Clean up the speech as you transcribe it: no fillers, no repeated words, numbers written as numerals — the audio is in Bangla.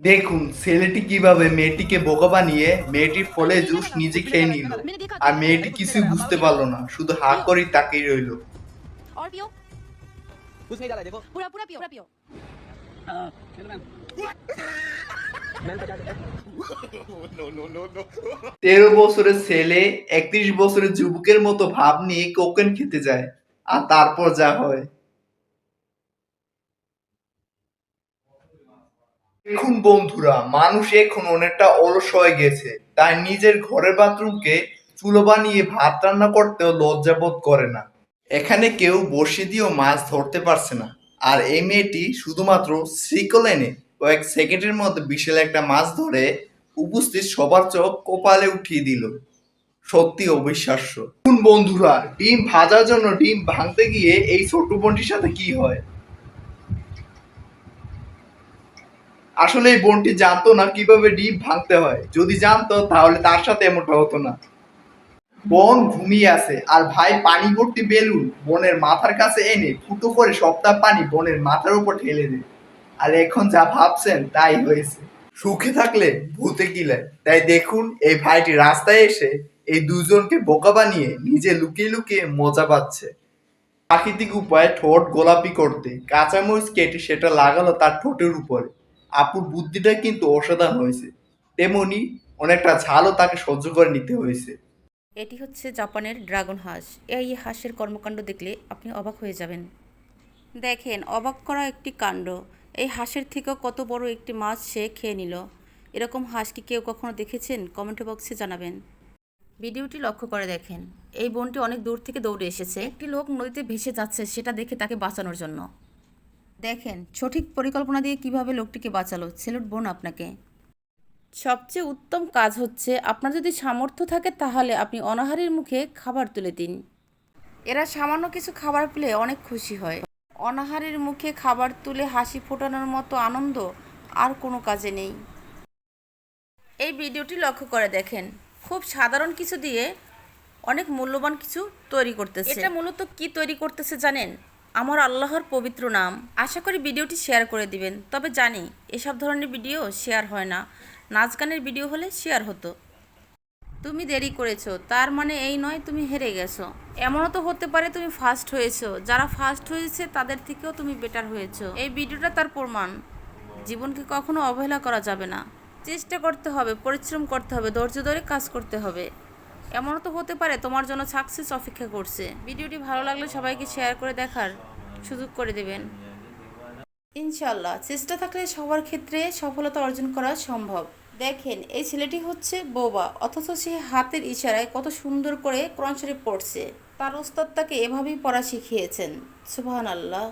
দেখুন ছেলেটি কিভাবে মেয়েটিকে বোকা বানিয়ে মেয়েটির ফলে জুস নিজে খেয়ে নিল। আর মেয়েটি কিছুই বুঝতে পারলো না, শুধু হা করেই তাকিয়ে রইল। और पियो। कुछ नहीं डाला है, देखो। पूरा पूरा पियो, पूरा पियो। चलो मैम। मैम 50 13 বছরের ছেলে 31 বছরের যুবকের মতো ভাব নিয়ে কোকেন খেতে যায়, আর তারপর যা হয়। দেখুন বন্ধুরা, মানুষ এখন অনেকটা অলস হয়ে গেছে, তাই নিজের ঘরের বাথরুমকে চুলো বানিয়ে ভাত রান্না করতেও লজ্জাবোধ করে না। এখানে কেউ বড়শি দিয়েও মাছ ধরতে পারছে না, আর এই মেয়েটি শুধুমাত্র শিকল এনে কয়েক সেকেন্ডের মধ্যে বিশাল একটা মাছ ধরে উপস্থিত সবার চোখ কপালে উঠিয়ে দিল। সত্যি অবিশ্বাস্য। দেখুন বন্ধুরা, ডিম ভাজার জন্য ডিম ভাঙতে গিয়ে এই ছোট্ট বোনটির সাথে কি হয়। আসলে এই বোনটি জানতো না কিভাবে ডিম ভাঙতে হয়, যদি জানতো তাহলে তার সাথে এমনটা হতো না। বোন ঘুমিয়ে আছে, আর ভাই পানি ভর্তি বেলুন বোনের মাথার কাছে এনে ফুটো করে সবটা পানি বোনের মাথার উপর ঢেলে দেয়। আর এখন যা ভাবছেন তাই হয়েছে। সুখে থাকলে ভূতে কিলায়, তাই দেখুন এই ভাইটি রাস্তায় এসে এই দুজনকে বোকা বানিয়ে নিজে লুকিয়ে লুকিয়ে মজা পাচ্ছে। প্রাকৃতিক উপায়ে ঠোঁট গোলাপি করতে কাঁচামরিচ কেটে সেটা লাগালো তার ঠোঁটের উপরে। আপুর বুদ্ধিটা কিন্তু অসাধারণ হয়েছে, তেমনি অনেকটা ঝালও তাকে সহ্য করে নিতে হয়েছে। এটি হচ্ছে জাপানের ড্রাগন হাঁস। এই হাঁসের কর্মকাণ্ড দেখলে আপনি অবাক হয়ে যাবেন। দেখেন, অবাক করা একটি কাণ্ড। এই হাঁসের থেকেও কত বড় একটি মাছ সে খেয়ে নিল। এরকম হাঁস কি কেউ কখনো দেখেছেন? কমেন্ট বক্সে জানাবেন। ভিডিওটি লক্ষ্য করে দেখেন, এই বোনটি অনেক দূর থেকে দৌড়ে এসেছে। একটি লোক নদীতে ভেসে যাচ্ছে, সেটা দেখে তাকে বাঁচানোর জন্য। দেখেন সঠিক পরিকল্পনা দিয়ে কিভাবে লোকটিকে বাঁচালো। স্যালুট বোন আপনাকে। সবচেয়ে উত্তম কাজ হচ্ছে, আপনার যদি সামর্থ্য থাকে তাহলে আপনি অনাহারের মুখে খাবার তুলে দিন। এরা সামান্য কিছু খাবার পেলে অনেক খুশি হয়। অনাহারের মুখে খাবার তুলে হাসি ফোটানোর মতো আনন্দ আর কোনো কাজে নেই। এই ভিডিওটি লক্ষ্য করে দেখেন, খুব সাধারণ কিছু দিয়ে অনেক মূল্যবান কিছু তৈরি করতেছে। এটা মূলত কি তৈরি করতেছে জানেন? আমার আল্লাহর পবিত্র নাম। আশা করি ভিডিওটি শেয়ার করে দিবেন। তবে জানি এসব ধরনের ভিডিও শেয়ার হয় না, নাচ গানের ভিডিও হলে শেয়ার হতো। তুমি দেরি করেছো তার মানে এই নয় তুমি হেরে গেছো। এমনও তো হতে পারে তুমি ফার্স্ট হয়েছো। যারা ফার্স্ট হয়েছে তাদের থেকেও তুমি বেটার হয়েছো। এই ভিডিওটা তার প্রমাণ। জীবনকে কখনো অবহেলা করা যাবে না। চেষ্টা করতে হবে, পরিশ্রম করতে হবে, ধৈর্য ধরে কাজ করতে হবে। এমনও তো হতে পারে তোমার জন্য সাকসেস অপেক্ষা করছে। ভিডিওটি ভালো লাগলে সবাইকে শেয়ার করে দেখার সুযোগ করে দেবেন। ইনশাল্লাহ চেষ্টা থাকলে সবার ক্ষেত্রে সফলতা অর্জন করা সম্ভব। দেখেন এই ছেলেটি হচ্ছে বোবা, অথচ সে হাতের ইশারায় কত সুন্দর করে কোরআন শরীফ পড়ছে। তার ওস্তাদ তাকে এভাবেই পড়া শিখিয়েছেন। সুবহানাল্লাহ।